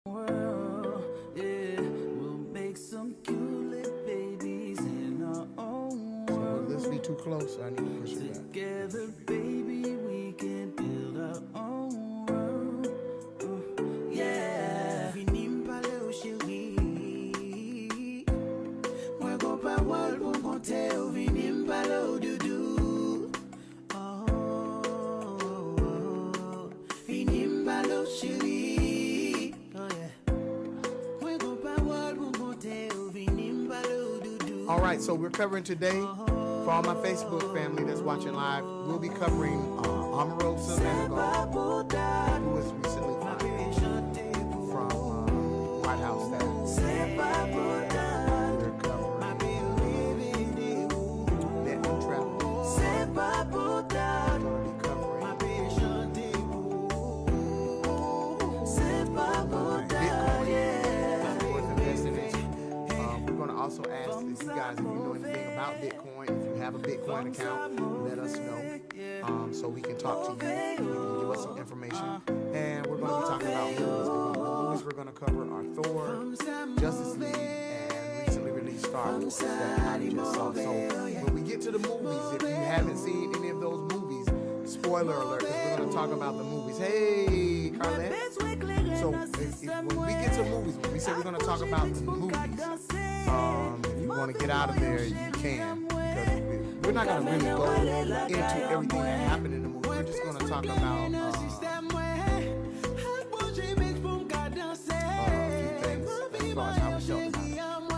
world. Yeah, we'll make some cute little babies in our own So world. will this be too close? I need to push it back. Together, baby, we can build our own world. Yeah. Vinimpa leo chérie. Moi go pa wal pou konte ou vinimpa leo doudou. Oh, vinimpa leo chérie. Oh yeah. Moi go pa wal pou konte ou vinimpa leo doudou. All right, so we're covering today, for all my Facebook family that's watching live, we'll be covering Omarosa Manigault, who was recently fired from White House staff. We're covering net neutrality. We're going to be covering Bitcoin, worth investing in. We're going to also ask if you guys, if you know anything about Bitcoin, if you have a Bitcoin account, let us know so we can talk to you. You can give us some information. And we're going to be talking about movies. The movies we're going to cover are Thor, Justice League, and recently released Star Wars that I just saw. So when we get to the movies, if you haven't seen any of those movies, spoiler alert, because we're going to talk about the movies. Hey, Carlette. So when we get to movies, when we say we're going to talk about the movies, if you want to get out of there, you can. Because we're not going to really go into everything that happened in the movie. We're just going to talk about a few things as far as how we felt about it.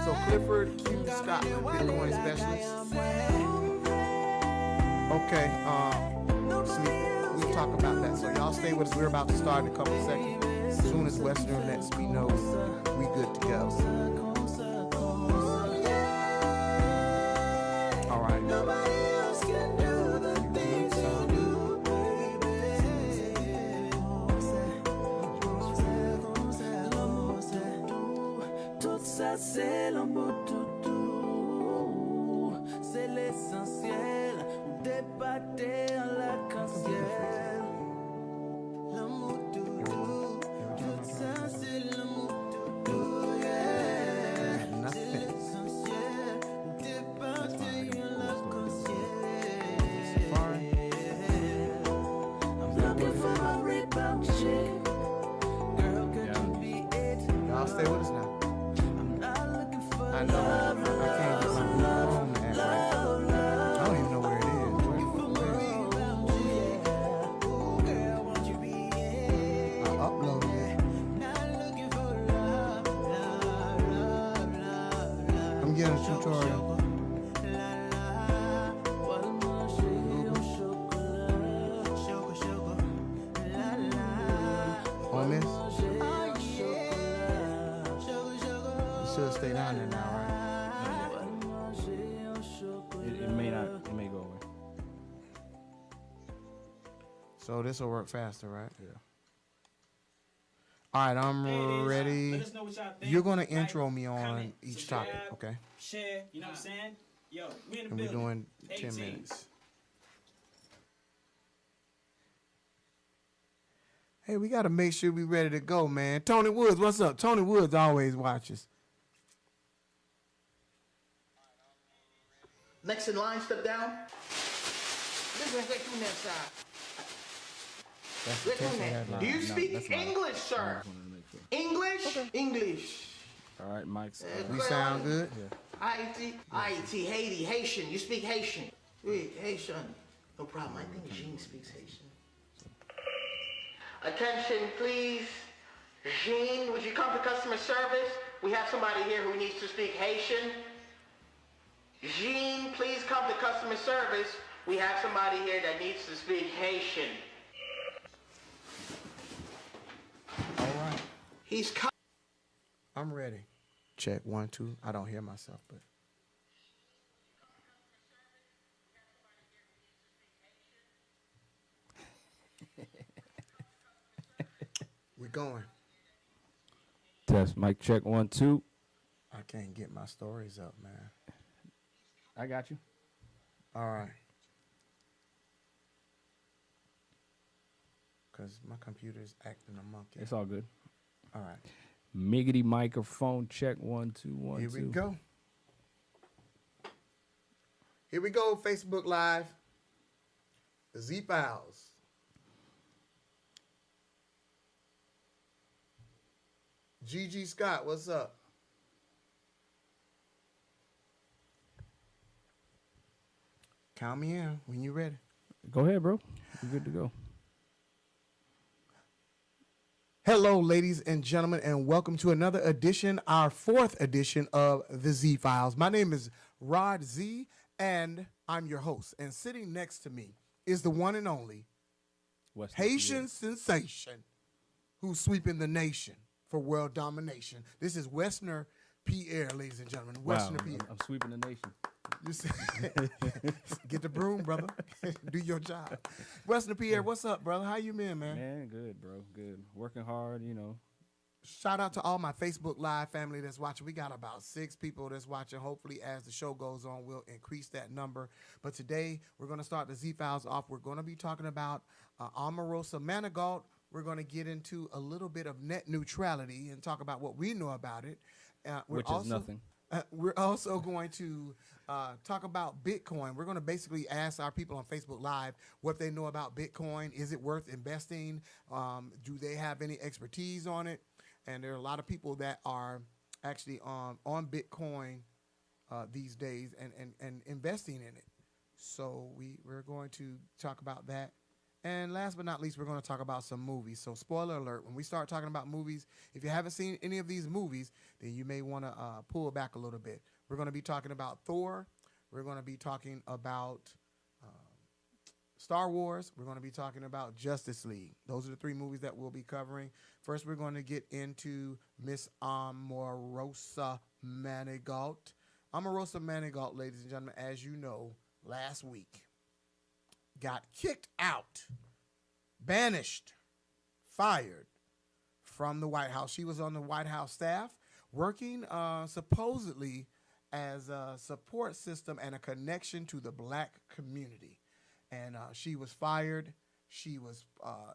So Clifford Q. Scott, Bitcoin specialist. Okay, we'll talk about that. So y'all stay with us. We're about to start in a couple seconds. As soon as Wesner lets me know we good to go. All right. Nobody else can do the things you do, Tout ça c'est l'amour doudou, c'est l'essentiel, débatté en l'arc-en-ciel. L'amour doudou, tout ça c'est l'amour doudou, yeah. C'est l'essentiel, débatté en l'arc-en-ciel. I'm looking for a rebound chick. Girl, could you be it? Y'all stay with us now. I know. I can't get my phone at right. I don't even know where it is. I uploaded it. I'm getting a tutorial. On this? You should stay down there now, right? It may not. It may go away. So this will work faster, right? Yeah. All right, I'm ready. Let us know what y'all think. You're gonna Like, intro me on comment, each subscribe, topic, okay? Share, you know what I'm saying? Yo, we in the And we're building. doing 10 18. minutes. Hey, we gotta make sure we ready to go, man. Tony Woods, what's up? Tony Woods always watches. Next in line, step down. This one's right from that side. That's the Right test from we that. had Do last. you No, speak that's not- English, sir? English? English. All right, Mike's. We sound good? Haiti, Haiti, Haitian. You speak Haitian. Oui, Haitian. No problem. I think Jean speaks Haitian. Attention, please. Jean, would you come to customer service? We have somebody here who needs to speak Haitian. Jean, please come to customer service. We have somebody here that needs to speak Haitian. All right. He's coming. I'm ready. Check 1, 2. I don't hear myself, but. We're going. Test. Mic check 1, 2. I can't get my stories up, man. I got you. All right. Because my computer's acting a monkey. It's all good. All right. Miggity microphone check 1 2 1 Here 2. we go. Here we go, Facebook Live. The Z Files. GG Scott, what's up? Count me in when you're ready. Go ahead, bro. You're good to go. Hello, ladies and gentlemen, and welcome to another edition, our fourth edition of the Z Files. My name is Rod Z, and I'm your host. And sitting next to me is the one and only Wesner, Haitian sensation who's sweeping the nation for world domination. This is Wesner Pierre, ladies and gentlemen. Wow, Wesner Pierre. I'm sweeping the nation. You see- Get the broom, brother. Do your job. Wesner Pierre, what's up, brother? How you been, man? Man, good, bro. Good. Working hard, you know. Shout out to all my Facebook Live family that's watching. We got about 6 people that's watching. Hopefully, as the show goes on, we'll increase that number. But today, we're going to start the Z-Files off. We're going to be talking about Omarosa Manigault. We're going to get into a little bit of net neutrality and talk about what we know about it. Which is nothing. We're also going to talk about Bitcoin. We're going to basically ask our people on Facebook Live what they know about Bitcoin. Is it worth investing? Do they have any expertise on it? And there are a lot of people that are actually on Bitcoin these days and investing in it. So we're going to talk about that. And last but not least, we're going to talk about some movies. So spoiler alert, when we start talking about movies, if you haven't seen any of these movies, then you may want to pull back a little bit. We're going to be talking about Thor. We're going to be talking about Star Wars. We're going to be talking about Justice League. Those are the 3 movies that we'll be covering. First, we're going to get into Miss Omarosa Manigault. Omarosa Manigault, ladies and gentlemen, as you know, last week, got kicked out, banished, fired from the White House. She was on the White House staff working supposedly as a support system and a connection to the black community. And she was fired. She was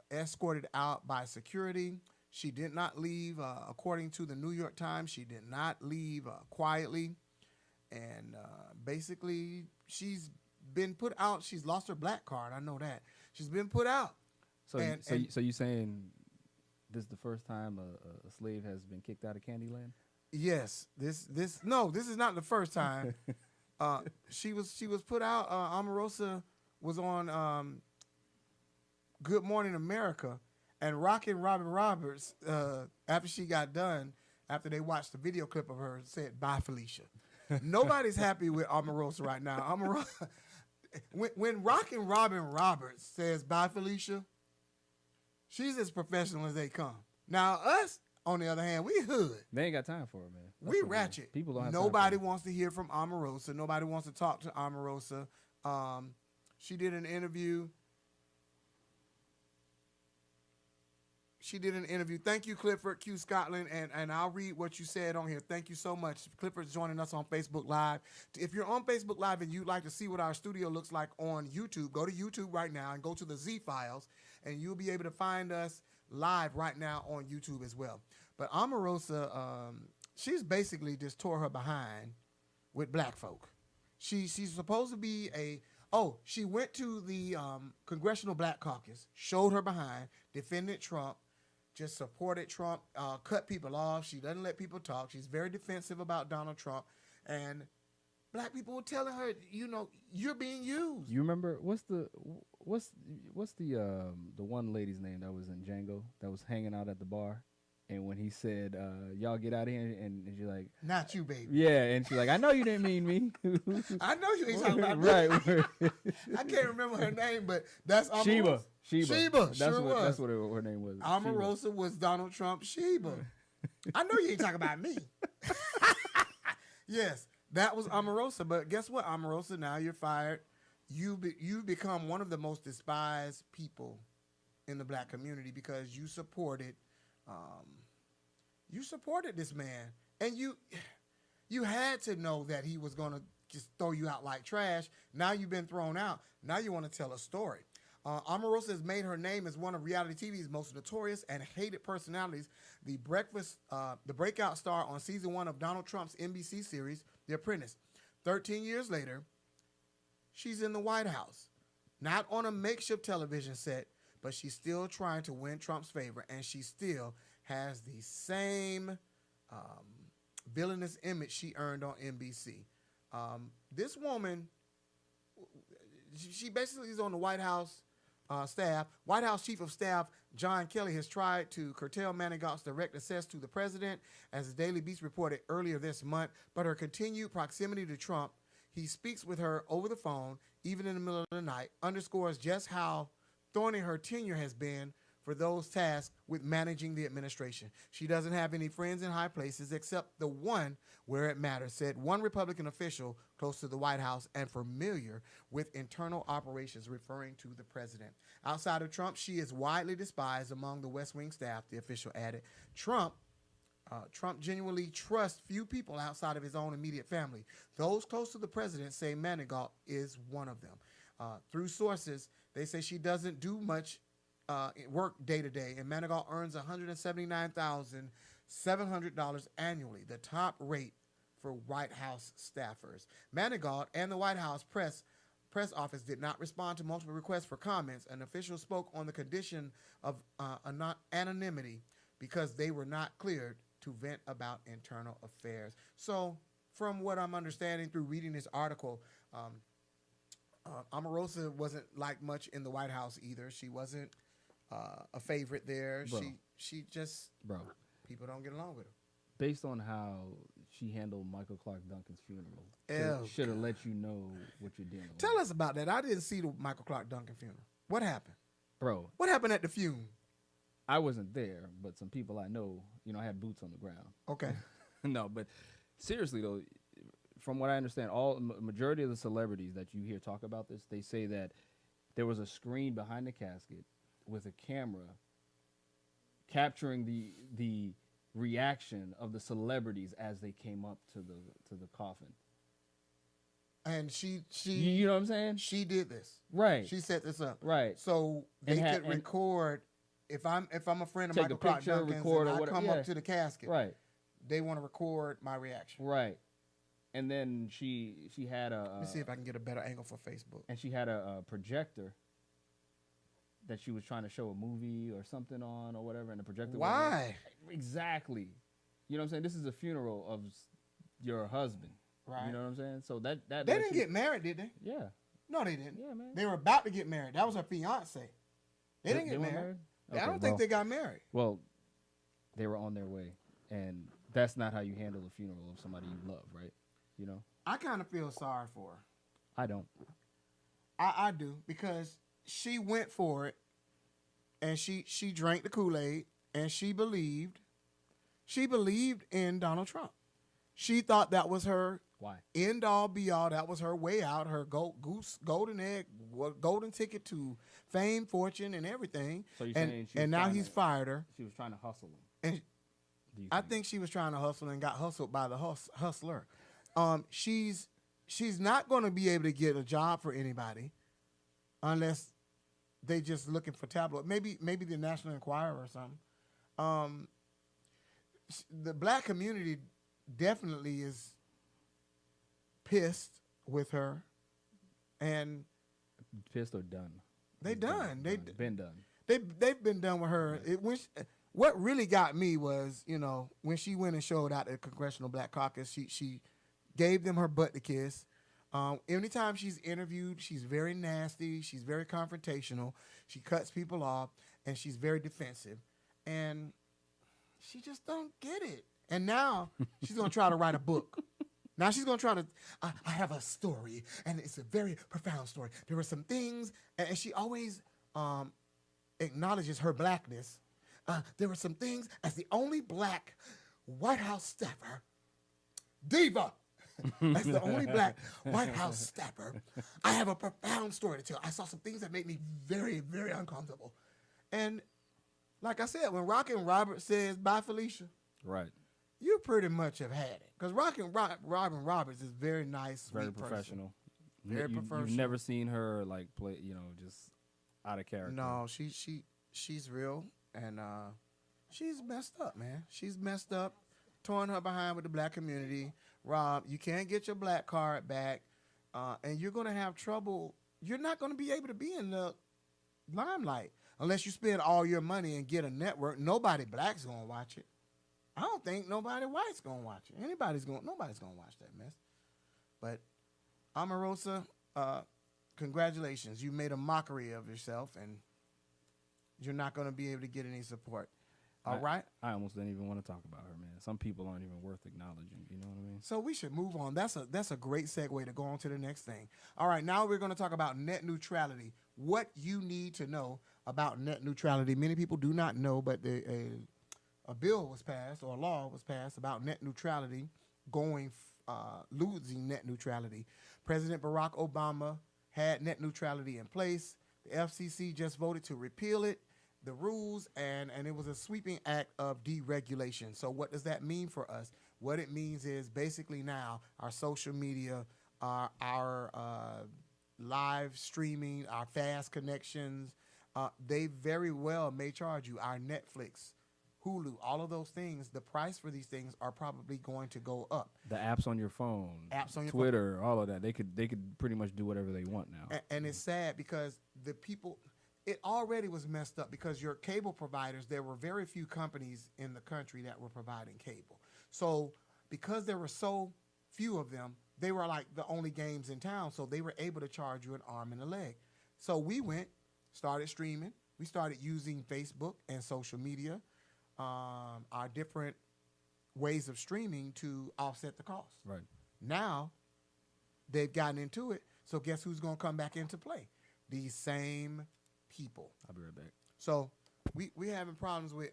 escorted out by security. She did not leave, according to the New York Times, she did not leave quietly. And basically, she's been put out. She's lost her black card. I know that. She's been put out. So you saying this is the first time a slave has been kicked out of Candyland? Yes. This is not the first time. She was put out. Omarosa was on Good Morning America, and Rockin' Robin Roberts, after she got done, after they watched the video clip of her, said, "Bye, Felicia." Nobody's happy with Omarosa right now. Omarosa, when Rockin' Robin Roberts says, "Bye, Felicia," she's as professional as they come. Now, us, on the other hand, we hood. They ain't got time for it, man. That's We what ratchet. People don't have Nobody time for wants to hear from Omarosa. Nobody wants to talk to Omarosa. She did an interview. Thank you, Clifford Q Scotland, and I'll read what you said on here. Thank you so much. Clifford's joining us on Facebook Live. If you're on Facebook Live and you'd like to see what our studio looks like on YouTube, go to YouTube right now and go to the Z Files, and you'll be able to find us live right now on YouTube as well. But Omarosa, she's basically just tore her behind with black folk. She's supposed to be she went to the Congressional Black Caucus, showed her behind, defended Trump, just supported Trump, cut people off. She doesn't let people talk. She's very defensive about Donald Trump. And black people were telling her, you're being used. You remember what's the one lady's name that was in Django that was hanging out at the bar? And when he said, "Y'all get out of here," and she's like, "Not you, baby." Yeah, and she's like, "I know you didn't mean me." I know you ain't talking about me. Right. I can't remember her name, but that's Sheba. That's That's what her name was. Omarosa was Donald Trump Sheba. I know you ain't talking about me. Yes, that was Omarosa. But guess what, Omarosa? Now you're fired. You become one of the most despised people in the black community because you supported this man, and you had to know that he was going to just throw you out like trash. Now you've been thrown out. Now you want to tell a story. Omarosa has made her name as one of reality TV's most notorious and hated personalities. The breakout star on season 1 of Donald Trump's NBC series, The Apprentice. 13 years later, she's in the White House, not on a makeshift television set, but she's still trying to win Trump's favor, and she still has the same villainous image she earned on NBC. This woman, she basically is on the White House staff. White House Chief of Staff John Kelly has tried to curtail Manigault's direct access to the president, as the Daily Beast reported earlier this month, but her continued proximity to Trump, he speaks with her over the phone, even in the middle of the night, underscores just how thorny her tenure has been for those tasked with managing the administration. She doesn't have any friends in high places except the one where it matters, said one Republican official close to the White House and familiar with internal operations, referring to the president. Outside of Trump, she is widely despised among the West Wing staff, the official added. Trump genuinely trusts few people outside of his own immediate family. Those close to the president say Manigault is one of them. Through sources, they say she doesn't do much work day to day, and Manigault earns $179,700 annually, the top rate for White House staffers. Manigault and the White House press office did not respond to multiple requests for comments. An official spoke on the condition of anonymity because they were not cleared to vent about internal affairs. So, from what I'm understanding through reading this article, Omarosa wasn't like much in the White House either. She wasn't a favorite there. Bro. She just, people don't get along with her. Based on how she handled Michael Clark Duncan's funeral, Oh, should have let you know what you're dealing with. Tell us about that. I didn't see the Michael Clark Duncan funeral. What happened? Bro, What happened at the funeral? I wasn't there, but some people I know, had boots on the ground. Okay. No, but seriously though, from what I understand, majority of the celebrities that you hear talk about this, they say that there was a screen behind the casket with a camera capturing the reaction of the celebrities as they came up to the coffin. And she You know what I'm saying? she did this. Right. She set this up. Right. So they And could record, if I'm a friend of Take a Michael Clark picture, Duncan's record, and or I whatever, come yeah. up to the casket, Right. they want to record my reaction. Right. And then she had a Let me see if I can get a better angle for Facebook. and she had a projector that she was trying to show a movie or something on or whatever, and the projector Why? exactly. You know what I'm saying? This is a funeral of your husband. Right. You know what I'm saying? So that They didn't get married, did they? Yeah. No, they didn't. Yeah, man. They were about to get married. That was her fiance. They didn't get weren't married. Okay, I don't think well- they got married. Well, they were on their way, and that's not how you handle a funeral of somebody you love, right? You know? I kind of feel sorry for her. I don't. I do, because she went for it, and she drank the Kool-Aid, and she believed in Donald Trump. She thought that was her Why? end all be all. That was her way out, her golden egg, golden ticket to fame, fortune, and everything. So you're saying she was and now trying he's to- fired her. She was trying to hustle him. And Do you I think she was trying to hustle and got hustled by the hustler. She's not going to be able to get a job for anybody unless they just looking for tabloid. Maybe the National Enquirer or something. The black community definitely is pissed with her, and pissed or done? they done. Been done. They've been done with her. What really got me was, when she went and showed out at the Congressional Black Caucus, she gave them her butt to kiss. Anytime she's interviewed, she's very nasty. She's very confrontational. She cuts people off, and she's very defensive. And she just don't get it. And now she's going to try to write a book. Now she's going to try to, I have a story, and it's a very profound story. There were some things, and she always acknowledges her blackness. There were some things, as the only black White House staffer, diva, as the only black White House staffer, I have a profound story to tell. I saw some things that made me very, very uncomfortable. And like I said, when Rockin' Robert says, bye, Felicia, Right. you pretty much have had it. Because Robin Roberts is very nice, Very sweet person. professional. Very professional. You've never seen her play, just out of character. No, she's real, and she's messed up, man. She's messed up, torn her behind with the black community. Rob, you can't get your black card back, and you're gonna have trouble. You're not gonna be able to be in the limelight unless you spend all your money and get a network. Nobody black's gonna watch it. I don't think nobody white's gonna watch it. Nobody's gonna watch that mess. But Omarosa, congratulations. You made a mockery of yourself, and you're not gonna be able to get any support. All right? I almost didn't even want to talk about her, man. Some people aren't even worth acknowledging. You know what I mean? So we should move on. That's a great segue to go on to the next thing. All right, now we're going to talk about net neutrality. What you need to know about net neutrality. Many people do not know, but a bill was passed, or a law was passed about net neutrality losing net neutrality. President Barack Obama had net neutrality in place. The FCC just voted to repeal it, the rules, and it was a sweeping act of deregulation. So what does that mean for us? What it means is basically now our social media, our live streaming, our fast connections, they very well may charge you. Our Netflix, Hulu, all of those things, the price for these things are probably going to go up. The apps on your phone, Twitter, all of that, they could pretty much do whatever they want now. And it's sad because the people, it already was messed up because your cable providers, there were very few companies in the country that were providing cable. So because there were so few of them, they were like the only games in town. So they were able to charge you an arm and a leg. So we started streaming. We started using Facebook and social media, our different ways of streaming to offset the cost. Right. Now they've gotten into it. So guess who's going to come back into play? These same people. I'll be right back. So we having problems with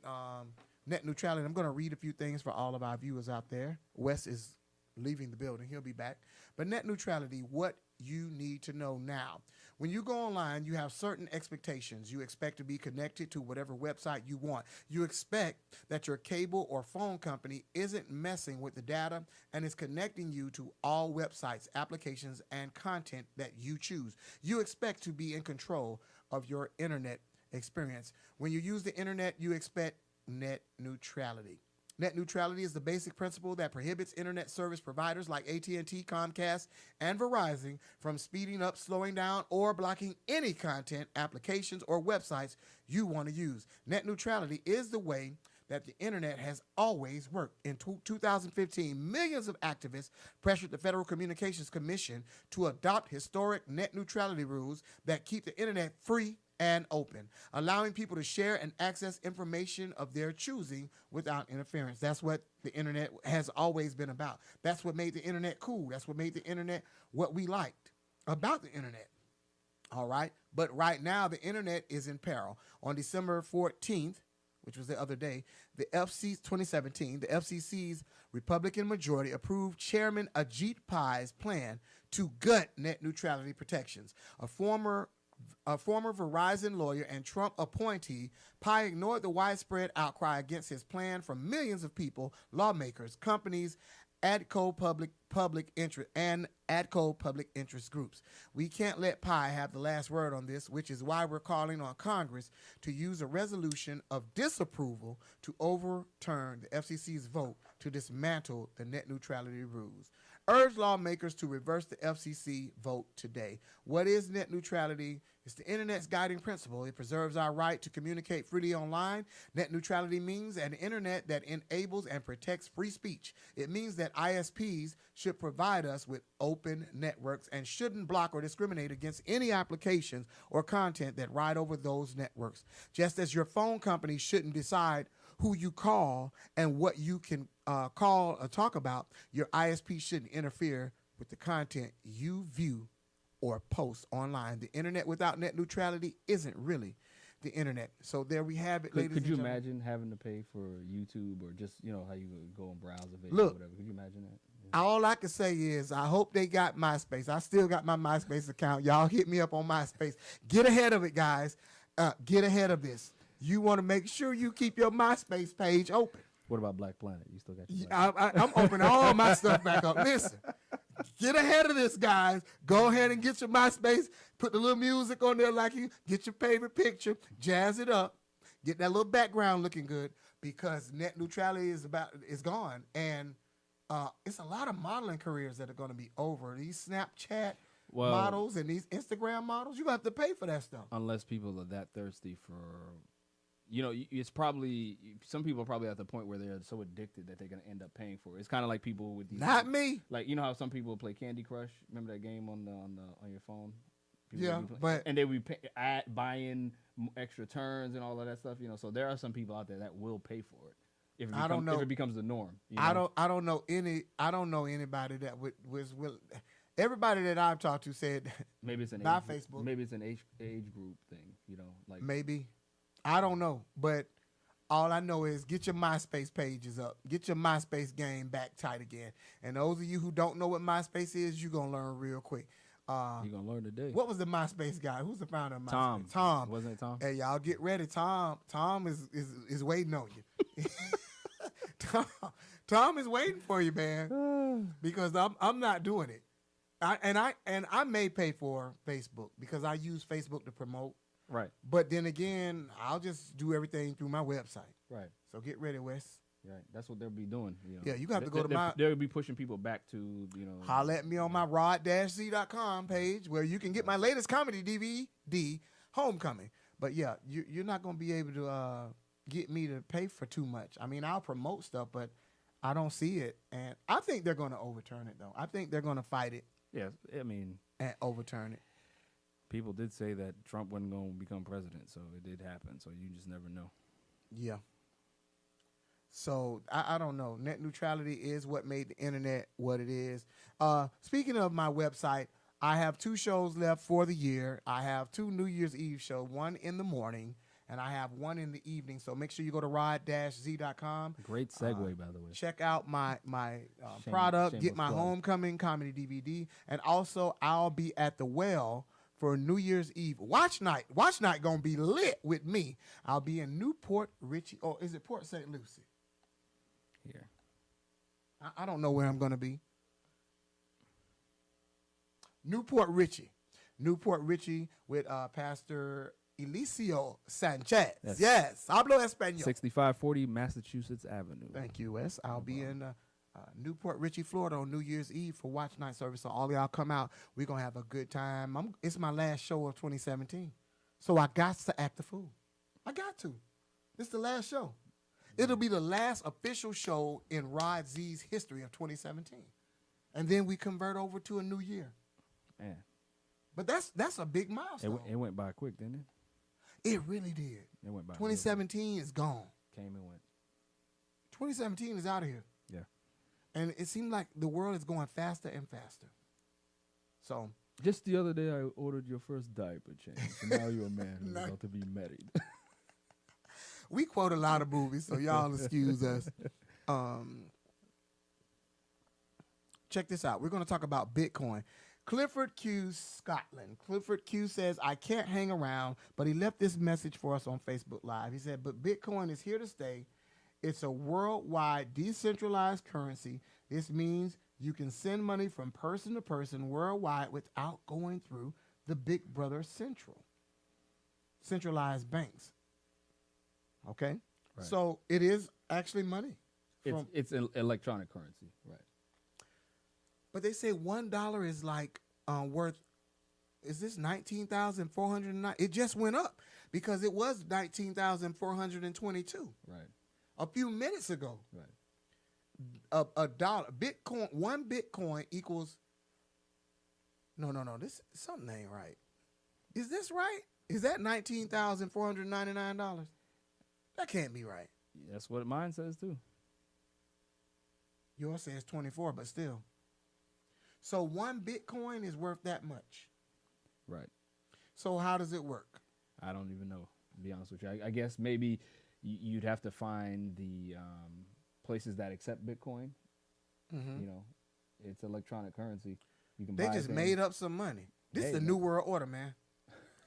net neutrality. I'm going to read a few things for all of our viewers out there. Wes is leaving the building. He'll be back. But net neutrality, what you need to know now. When you go online, you have certain expectations. You expect to be connected to whatever website you want. You expect that your cable or phone company isn't messing with the data and is connecting you to all websites, applications, and content that you choose. You expect to be in control of your internet experience. When you use the internet, you expect net neutrality. Net neutrality is the basic principle that prohibits internet service providers like AT&T, Comcast, and Verizon from speeding up, slowing down, or blocking any content, applications, or websites you want to use. Net neutrality is the way that the internet has always worked. In 2015, millions of activists pressured the Federal Communications Commission to adopt historic net neutrality rules that keep the internet free and open, allowing people to share and access information of their choosing without interference. That's what the internet has always been about. That's what made the internet cool. That's what made the internet what we liked about the internet. All right. But right now, the internet is in peril. On December 14th, which was the other day, the 2017, the FCC's Republican majority approved Chairman Ajit Pai's plan to gut net neutrality protections. A former Verizon lawyer and Trump appointee, Pai ignored the widespread outcry against his plan from millions of people, lawmakers, companies, ADCO public interest groups. We can't let Pai have the last word on this, which is why we're calling on Congress to use a resolution of disapproval to overturn the FCC's vote to dismantle the net neutrality rules. Urge lawmakers to reverse the FCC vote today. What is net neutrality? It's the internet's guiding principle. It preserves our right to communicate freely online. Net neutrality means an internet that enables and protects free speech. It means that ISPs should provide us with open networks and shouldn't block or discriminate against any applications or content that ride over those networks. Just as your phone company shouldn't decide who you call and what you can call or talk about, your ISP shouldn't interfere with the content you view or post online. The internet without net neutrality isn't really the internet. So there we have it, ladies and gentlemen. Could you imagine having to pay for YouTube or just, how you go and browse a video Look, or whatever? Could you imagine that? Yeah. All I can say is I hope they got MySpace. I still got my MySpace account. Y'all hit me up on MySpace. Get ahead of it, guys. Get ahead of this. You want to make sure you keep your MySpace page open. What about Black Planet? You still got your I'm opening all my stuff back up. Listen, Get ahead of this, guys. Go ahead and get your MySpace. Put the little music on there like you. Get your favorite picture. Jazz it up. Get that little background looking good because net neutrality is gone. And it's a lot of modeling careers that are going to be over. These Snapchat models and these Instagram models, you have to pay for that stuff. Unless people are that thirsty for, it's probably, some people are probably at the point where they're so addicted that they're going to end up paying for it. It's kind of like people with these. Not me. Like, you know how some people play Candy Crush? Remember that game on your phone? People Yeah, and they would buying extra turns and all of that stuff, So there are some people out there that will pay for it. If it becomes the norm. I don't know anybody that was will. Everybody that I've talked to said maybe it's an Facebook. Maybe it's an age group thing, like maybe. I don't know, but all I know is get your MySpace pages up. Get your MySpace game back tight again. And those of you who don't know what MySpace is, you're going to learn real quick. You're going to learn today. What was the MySpace guy? Who's the founder of MySpace? Tom. Wasn't it Tom? Hey, y'all get ready. Tom is waiting on you. Tom is waiting for you, man, because I'm not doing it. I may pay for Facebook because I use Facebook to promote. Right. But then again, I'll just do everything through my website. Right. So get ready, Wes. Right. That's what they'll be doing. Yeah, you got to go to they'll be pushing people back to, Holla at me on my rod-z.com page where you can get my latest comedy DVD, Homecoming. But yeah, you're not going to be able to get me to pay for too much. I mean, I'll promote stuff, but I don't see it. And I think they're going to overturn it, though. I think they're going to fight it. Yeah, I mean. And overturn it. People did say that Trump wasn't going to become president, so it did happen. So you just never know. Yeah. So I don't know. Net neutrality is what made the internet what it is. Speaking of my website, I have 2 shows left for the year. I have 2 New Year's Eve shows, one in the morning, and I have one in the evening. So make sure you go to rod-z.com. Great segue, by the way. Check out my product, get my Homecoming comedy DVD, and also I'll be at the Well for New Year's Eve watch night. Watch night gonna be lit with me. I'll be in Newport Richey. Oh, is it Port St. Lucie? Here. I don't know where I'm gonna be. Newport Richey with Pastor Eliseo Sanchez. Yes, hablo español. 6540 Massachusetts Avenue. Thank you, Wes. I'll be in Newport Richey, Florida on New Year's Eve for watch night service. So all y'all come out. We're going to have a good time. It's my last show of 2017. So I got to act the fool. I got to. This is the last show. It'll be the last official show in Rod Z's history of 2017. And then we convert over to a new year. Man. But that's a big milestone. It went by quick, didn't it? It really did. It went by. 2017 is gone. Came and went. 2017 is out of here. Yeah. And it seems like the world is going faster and faster. So. Just the other day, I ordered your first diaper change. And now you're a man who's about to be married. We quote a lot of movies, so y'all excuse us. Check this out. We're going to talk about Bitcoin. Clifford Q, Scotland. Clifford Q says, I can't hang around, but he left this message for us on Facebook Live. He said, but Bitcoin is here to stay. It's a worldwide decentralized currency. This means you can send money from person to person worldwide without going through the Big Brother centralized banks. Okay? Right. So it is actually money. It's an electronic currency, right? But they say $1 is like worth, is this 19,409? It just went up because it was 19,422. Right. A few minutes ago. Right. A dollar, Bitcoin, 1 Bitcoin equals, no, this, something ain't right. Is this right? Is that $19,499? That can't be right. That's what mine says too. Yours says 24, but still. So 1 Bitcoin is worth that much. Right. So how does it work? I don't even know, to be honest with you. I guess maybe you'd have to find the places that accept Bitcoin. Mm-hmm. You know, it's electronic currency. You can. They just made up some money. This is a new world order, man.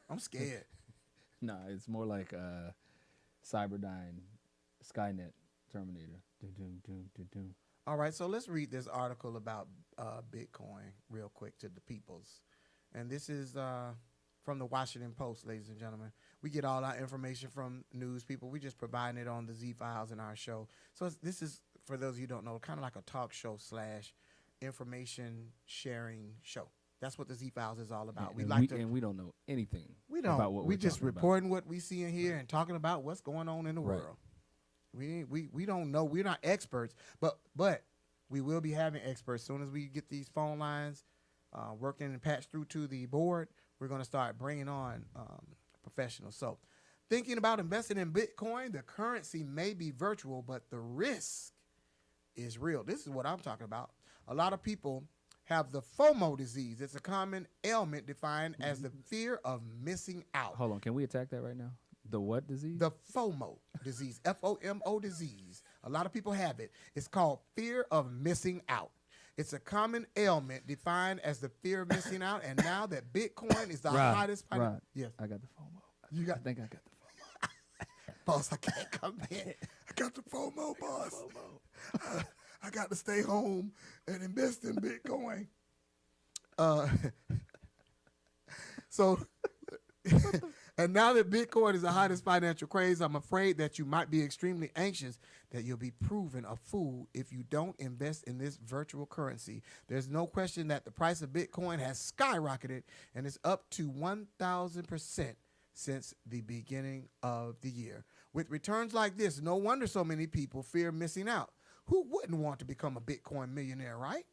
I'm scared. Nah, it's more like Cyberdyne, Skynet, Terminator. Doom. All right, so let's read this article about Bitcoin real quick to the peoples. And this is from the Washington Post, ladies and gentlemen. We get all our information from news people. We just providing it on the Z Files in our show. So this is, for those of you who don't know, kind of like a talk show / information sharing show. That's what the Z Files is all about. And we don't know anything. We don't. About what we we're just talking reporting what we see in here and talking about what's going on in the Right. world. We don't know. We're not experts, but we will be having experts as soon as we get these phone lines working and patched through to the board. We're going to start bringing on professionals. So, thinking about investing in Bitcoin, the currency may be virtual, but the risk is real. This is what I'm talking about. A lot of people have the FOMO disease. It's a common ailment defined as the fear of missing out. Hold on, can we attack that right now? The what disease? The FOMO disease, FOMO disease. A lot of people have it. It's called fear of missing out. It's a common ailment defined as the fear of missing out. And now that Bitcoin is the hottest, yes, I got the FOMO. I think I got the FOMO. Boss, I can't come in. I got the FOMO, boss. I got to stay home and invest in Bitcoin. So, and now that Bitcoin is the hottest financial craze, I'm afraid that you might be extremely anxious that you'll be proven a fool if you don't invest in this virtual currency. There's no question that the price of Bitcoin has skyrocketed and is up to 1,000% since the beginning of the year. With returns like this, no wonder so many people fear missing out. Who wouldn't want to become a Bitcoin millionaire, right?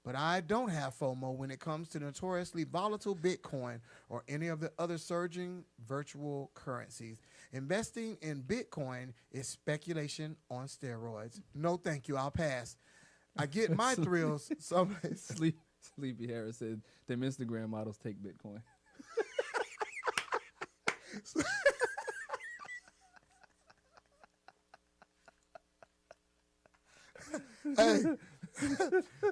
But I don't have FOMO when it comes to notoriously volatile Bitcoin or any of the other surging virtual currencies. Investing in Bitcoin is speculation on steroids. No, thank you. I'll pass. I get my thrills. Sleepy Harris said them Instagram models take Bitcoin. Hey,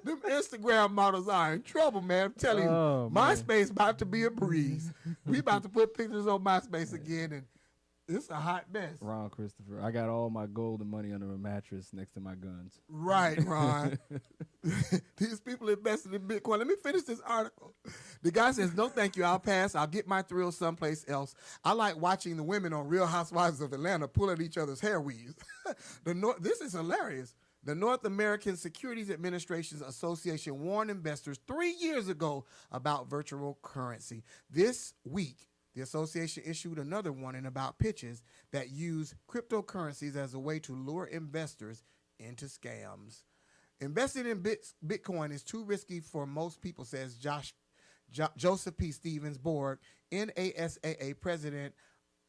them Instagram models are in trouble, man. I'm telling you, MySpace about to be a breeze. We about to put pictures on MySpace again, and it's a hot mess. Ron Christopher, I got all my gold and money under a mattress next to my guns. Right, Ron. These people invested in Bitcoin. Let me finish this article. The guy says, no, thank you. I'll pass. I'll get my thrills someplace else. I like watching the women on Real Housewives of Atlanta pull at each other's hair weaves. This is hilarious. The North American Securities Administrations Association warned investors 3 years ago about virtual currency. This week, the association issued another warning about pitches that use cryptocurrencies as a way to lure investors into scams. Investing in Bitcoin is too risky for most people, says Joseph P. Stevens Borg, NASAA president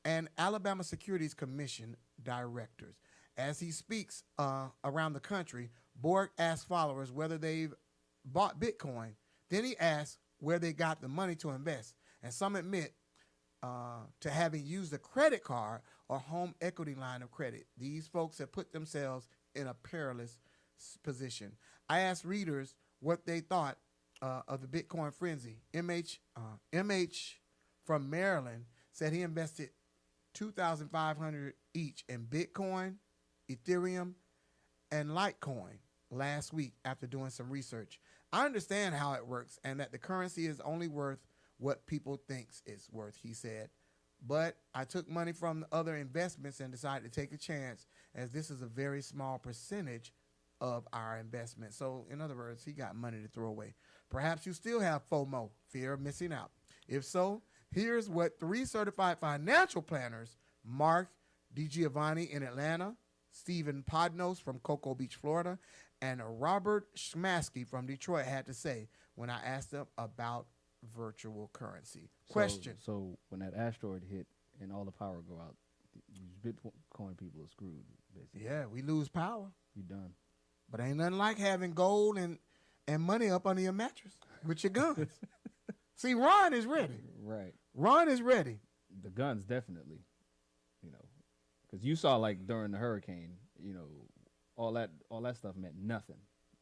and Alabama Securities Commission directors. As he speaks around the country, Borg asked followers whether they've bought Bitcoin. Then he asked where they got the money to invest. And some admit to having used a credit card or home equity line of credit. These folks have put themselves in a perilous position. I asked readers what they thought of the Bitcoin frenzy. MH from Maryland said he invested $2,500 each in Bitcoin, Ethereum, and Litecoin last week after doing some research. I understand how it works and that the currency is only worth what people think it's worth, he said. But I took money from the other investments and decided to take a chance, as this is a very small percentage of our investment. So, in other words, he got money to throw away. Perhaps you still have FOMO, fear of missing out. If so, here's what 3 certified financial planners, Mark DiGiovanni in Atlanta, Stephen Podnos from Cocoa Beach, Florida, and Robert Schmasky from Detroit had to say when I asked them about virtual currency. Question. So when that asteroid hit and all the power go out, these Bitcoin people are screwed, basically. Yeah, we lose power. You done. But ain't nothing like having gold and money up under your mattress with your guns. See, Ron is ready. Right. Ron is ready. The guns, definitely. Because you saw, like, during the hurricane, all that stuff meant nothing.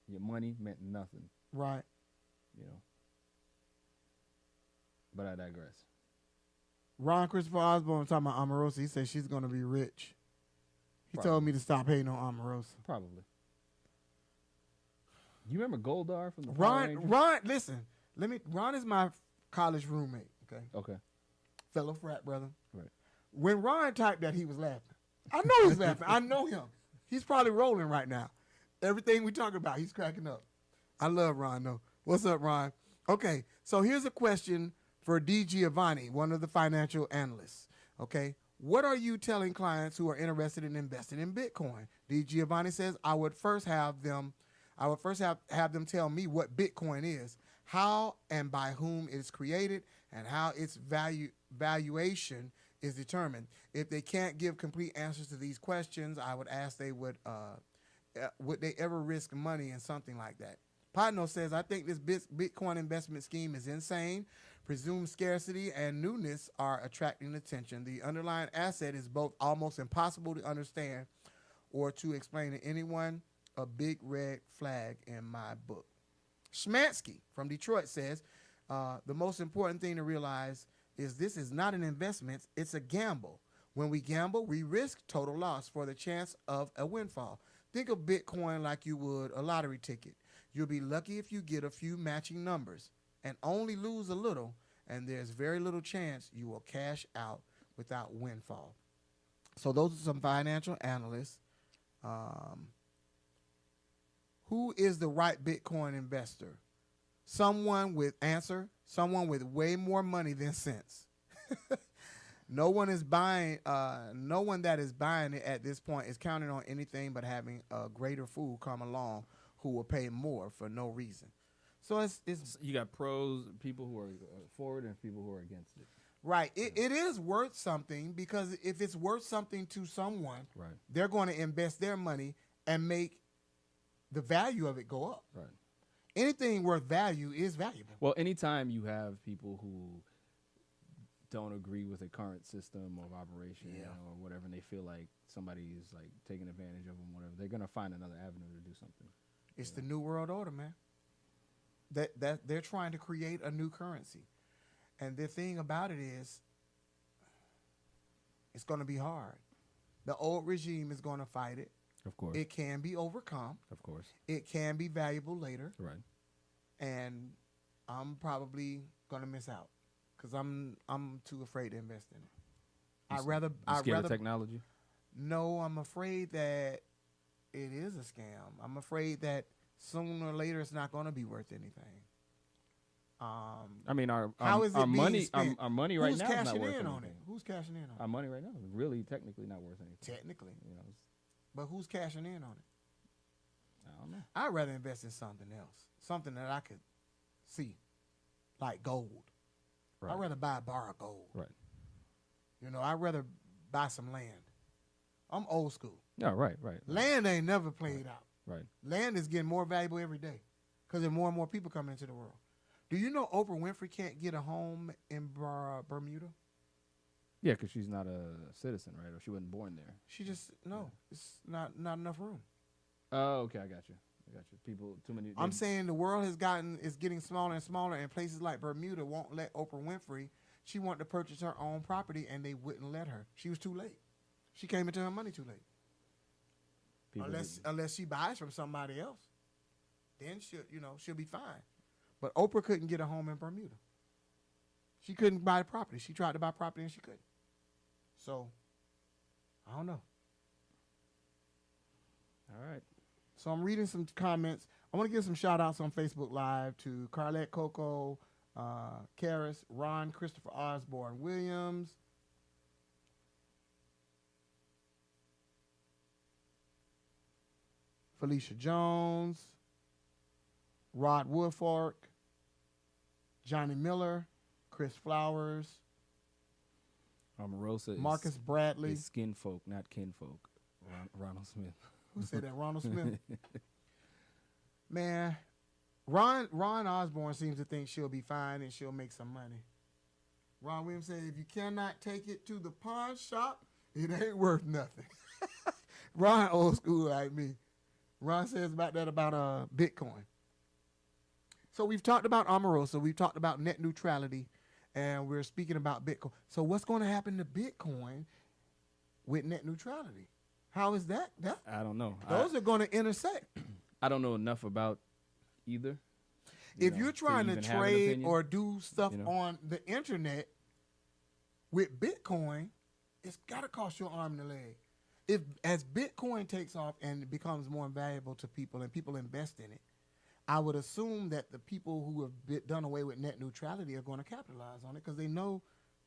Your money meant nothing. Right. But I digress. Ron Christopher Osborne talking about Omarosa. He said she's going to be rich. He told me to stop hating on Omarosa. Probably. You remember Goldar from the Power Rangers? Ron, listen. Ron is my college roommate. Okay. Okay. Fellow frat brother. Right. When Ron typed that, he was laughing. I know he's laughing. I know him. He's probably rolling right now. Everything we talking about, he's cracking up. I love Ron, though. What's up, Ron? Okay, so here's a question for D. Giovanni, one of the financial analysts. Okay, what are you telling clients who are interested in investing in Bitcoin? D. Giovanni says, I would first have them tell me what Bitcoin is, how and by whom it is created, and how its valuation is determined. If they can't give complete answers to these questions, I would ask would they ever risk money in something like that? Podno says, I think this Bitcoin investment scheme is insane. Presumed scarcity and newness are attracting attention. The underlying asset is both almost impossible to understand or to explain to anyone. A big red flag in my book. Schmansky from Detroit says, the most important thing to realize is this is not an investment, it's a gamble. When we gamble, we risk total loss for the chance of a windfall. Think of Bitcoin like you would a lottery ticket. You'll be lucky if you get a few matching numbers and only lose a little, and there's very little chance you will cash out without windfall. So those are some financial analysts. Who is the right Bitcoin investor? Someone with way more money than sense. No one that is buying it at this point is counting on anything but having a greater fool come along who will pay more for no reason. So it's you got pros, people who are for it, and people who are against it. Right. It is worth something because if it's worth something to someone, right, they're going to invest their money and make the value of it go up. Right. Anything worth value is valuable. Well, anytime you have people who don't agree with the current system of operation or whatever, and they feel like somebody is like taking advantage of them, whatever, they're gonna find another avenue to do something. It's the new world order, man. That they're trying to create a new currency, and the thing about it is, it's gonna be hard. The old regime is gonna fight it. Of course. It can be overcome. Of course. It can be valuable later. Right. And I'm probably gonna miss out because I'm too afraid to invest in it. I'd rather of technology? No, I'm afraid that it is a scam. I'm afraid that sooner or later it's not gonna be worth anything. I mean, our money right Who's now is not cashing worth in anything. on it? Who's cashing in on Our money right now is really technically not worth anything. Technically. You know, But who's cashing in on it? I don't know. I'd rather invest in something else, something that I could see, like gold. Right. I'd rather buy a bar of gold. Right. You know, I'd rather buy some land. I'm old school. Yeah, right. Land ain't never played out. Right. Land is getting more valuable every day because there are more and more people coming into the world. Do you know Oprah Winfrey can't get a home in Bermuda? Yeah, because she's not a citizen, right? Or she wasn't born there. She just, it's not enough room. Oh, okay, I got you. People, too many. I'm saying the world is getting smaller and smaller, and places like Bermuda won't let Oprah Winfrey. She wanted to purchase her own property, and they wouldn't let her. She was too late. She came into her money too late. Unless she buys from somebody else, then she'll be fine. But Oprah couldn't get a home in Bermuda. She couldn't buy the property. She tried to buy property and she couldn't. So, I don't know. All right. So I'm reading some comments. I want to give some shout outs on Facebook Live to Carlette Coco, Karis, Ron, Christopher Osborne, Williams, Felicia Jones, Rod Woodfork, Johnny Miller, Chris Flowers, Omarosa Marcus Bradley. is skin folk, not kinfolk. Ronald Smith. Who said that? Ronald Smith. Man, Ron Osborne seems to think she'll be fine and she'll make some money. Ron Williams said, if you cannot take it to the pawn shop, it ain't worth nothing. Ron old school like me. Ron says about Bitcoin. So we've talked about Omarosa, we've talked about net neutrality, and we're speaking about Bitcoin. So what's going to happen to Bitcoin with net neutrality? How is that? I don't know. Those are going to intersect. I don't know enough about either. If you're trying to even have an trade opinion, or do stuff you know? on the internet with Bitcoin, it's got to cost you an arm and a leg. If as Bitcoin takes off and it becomes more valuable to people and people invest in it, I would assume that the people who have done away with net neutrality are going to capitalize on it because they know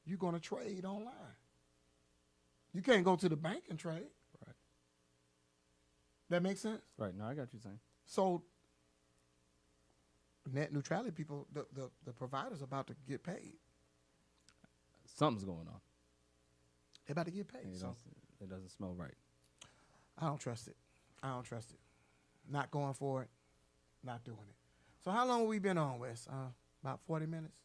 you're going to trade online. You can't go to the bank and trade. Right. That makes sense? Right. No, I got you saying. So net neutrality people, the provider's about to get paid. Something's going on. They're about to get paid. It doesn't smell right. I don't trust it. I don't trust it. Not going for it. Not doing it. So how long have we been on, Wes? About 40 minutes?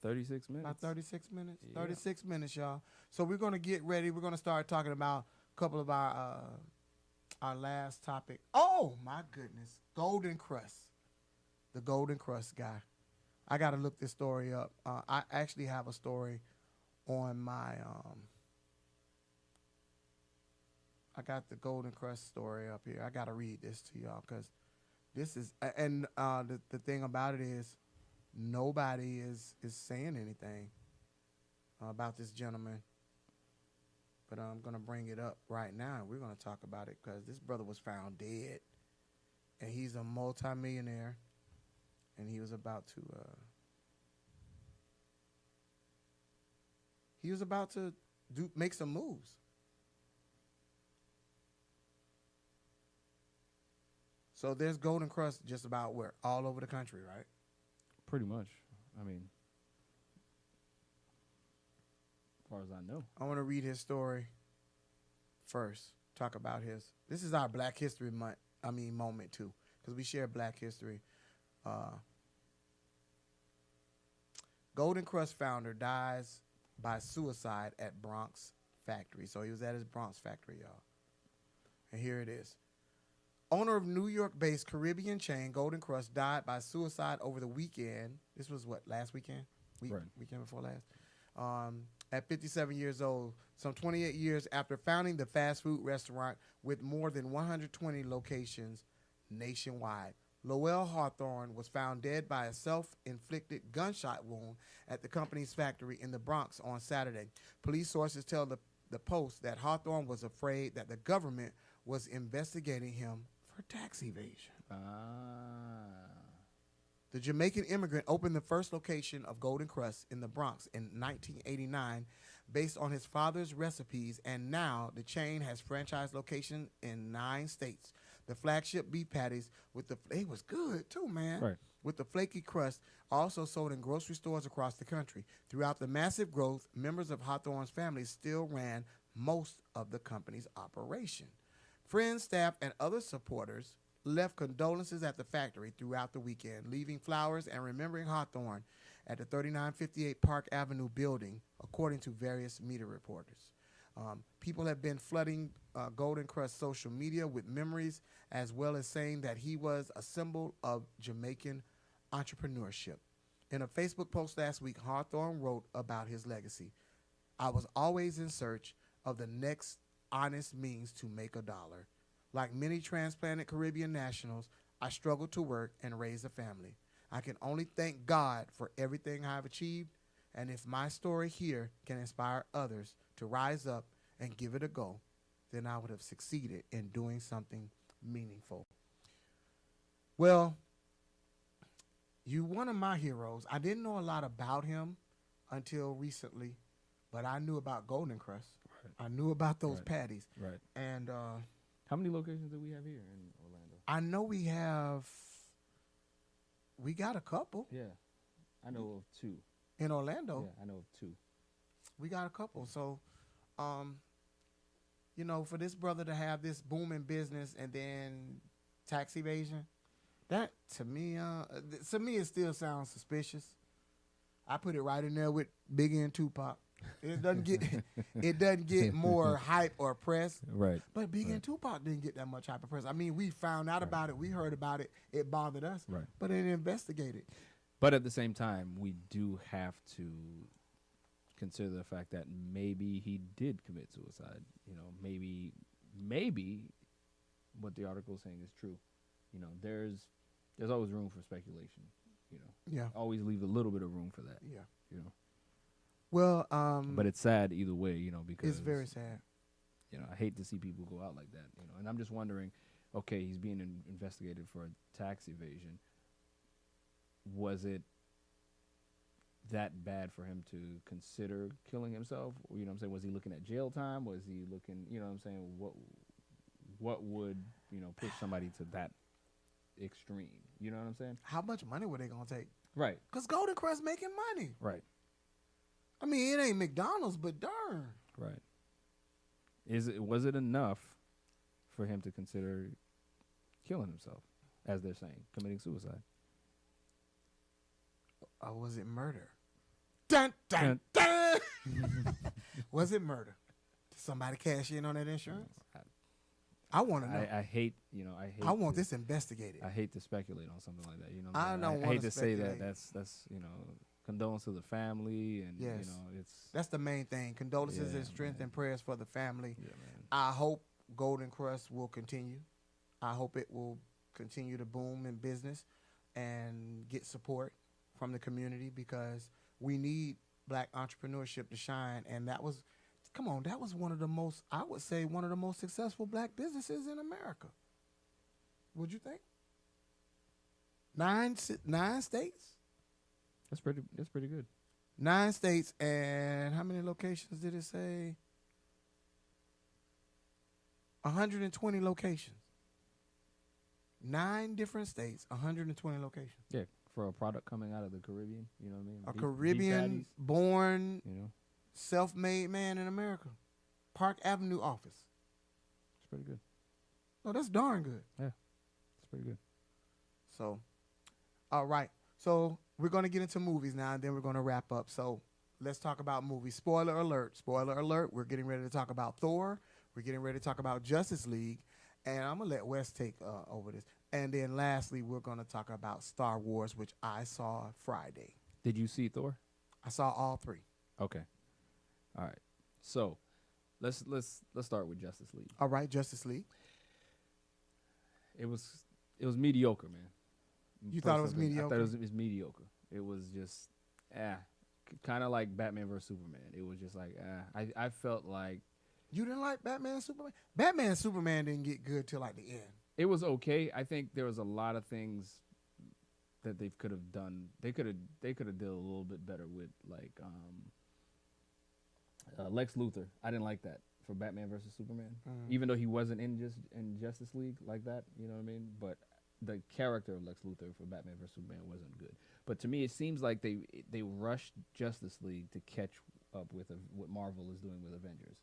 36 minutes. About 36 minutes? Yeah. 36 minutes, y'all. So we're going to get ready. We're going to start talking about a couple of our last topic. Oh, my goodness. Golden Crust. The Golden Crust guy. I got to look this story up. I actually have a story on my... I got the Golden Crust story up here. I got to read this to y'all because this is... And the thing about it is nobody is saying anything about this gentleman. But I'm going to bring it up right now. We're going to talk about it because this brother was found dead. And he's a multimillionaire. And he was about to... make some moves. So there's Golden Crust just about where? All over the country, right? Pretty much. I mean, as far as I know. I want to read his story first. Talk about his. This is our Black History moment too, because we share Black history. Golden Crust founder dies by suicide at Bronx factory. So he was at his Bronx factory, y'all. And here it is. Owner of New York-based Caribbean chain Golden Crust died by suicide over the weekend. This was what, last weekend? Right. Weekend before last. At 57 years old, some 28 years after founding the fast food restaurant with more than 120 locations nationwide. Lowell Hawthorne was found dead by a self-inflicted gunshot wound at the company's factory in the Bronx on Saturday. Police sources tell the Post that Hawthorne was afraid that the government was investigating him for tax evasion. The Jamaican immigrant opened the first location of Golden Crust in the Bronx in 1989 based on his father's recipes, and now the chain has franchise locations in 9 states. The flagship beef patties they was good too, man. Right. With the flaky crust also sold in grocery stores across the country. Throughout the massive growth, members of Hawthorne's family still ran most of the company's operation. Friends, staff, and other supporters left condolences at the factory throughout the weekend, leaving flowers and remembering Hawthorne at the 3958 Park Avenue building, according to various media reporters. People have been flooding Golden Crust social media with memories, as well as saying that he was a symbol of Jamaican entrepreneurship. In a Facebook post last week, Hawthorne wrote about his legacy. I was always in search of the next honest means to make a dollar. Like many transplanted Caribbean nationals, I struggled to work and raise a family. I can only thank God for everything I've achieved, and if my story here can inspire others to rise up and give it a go, then I would have succeeded in doing something meaningful. Well, you're one of my heroes. I didn't know a lot about him until recently, but I knew about Golden Crust. Right. I knew about those patties. Right. And how many locations do we have here in Orlando? I know we got a couple. Yeah. I know of 2. In Orlando? Yeah, I know of 2. We got a couple. So, for this brother to have this booming business and then tax evasion, that to me it still sounds suspicious. I put it right in there with Biggie and Tupac. It doesn't get more hype or press. Right. But Biggie and Tupac didn't get that much hype or press. I mean, we found out about it, we heard about it, it bothered us. Right. But it investigated. But at the same time, we do have to consider the fact that maybe he did commit suicide. Maybe what the article is saying is true. There's There's always room for speculation, you know. Yeah. Always leave a little bit of room for that, Yeah. you know. Well, But it's sad either way, you know, because it's very sad. you know, I hate to see people go out like that, you know. And I'm just wondering, okay, he's being investigated for tax evasion. Was it that bad for him to consider killing himself? You know what I'm saying? Was he looking at jail time? Was he looking, you know what I'm saying? What would, you know, push somebody to that extreme? You know what I'm saying? How much money were they gonna take? Right. Cause Golden Crest making money. Right. I mean, it ain't McDonald's, but darn. Right. Was it enough for him to consider killing himself, as they're saying, committing suicide? Or was it murder? Dun dun dun. Was it murder? Did somebody cash in on that insurance? I want to know. I hate, you know, I want this investigated. I hate to speculate on something like that. You know, what I I'm don't saying? I wanna hate to say speculate. that. That's you know, condolence to the family, and Yes. you know, it's That's the main thing. Condolences Yeah, and strength man. and prayers for the family. yeah, man. I hope Golden Crust will continue. I hope it will continue to boom in business and get support from the community, because we need black entrepreneurship to shine. And that was, come on, that was one of the most, I would say, one of the most successful black businesses in America. Would you think? 9 states? That's pretty good. 9 states, and how many locations did it say? 120 locations. 9 different states, 120 locations. Yeah, for a product coming out of the Caribbean, you know what I mean? A Beef Caribbean born, patties, you know, self-made man in America. Park Avenue office. it's pretty good. No, that's darn good. It's pretty good. So, all right. So we're going to get into movies now, and then we're going to wrap up. So let's talk about movies. Spoiler alert. Spoiler alert. We're getting ready to talk about Thor. We're getting ready to talk about Justice League. And I'm going to let Wes take over this. And then lastly, we're going to talk about Star Wars, which I saw Friday. Did you see Thor? I saw all 3. Okay. All right. So, let's start with Justice League. All right, Justice League. It was mediocre, man. You thought it was Personally, mediocre? I thought it was mediocre. It was just kind of like Batman vs Superman. It was just like I felt like You didn't like Batman and Superman? Batman and Superman didn't get good till like the end. it was okay. I think there was a lot of things that they could have done. They could have dealt a little bit better with, like Lex Luthor. I didn't like that for Batman versus Superman, even though he wasn't in Justice League like that. You know what I mean? But the character of Lex Luthor for Batman versus Superman wasn't good. But to me, it seems like they rushed Justice League to catch up with what Marvel is doing with Avengers.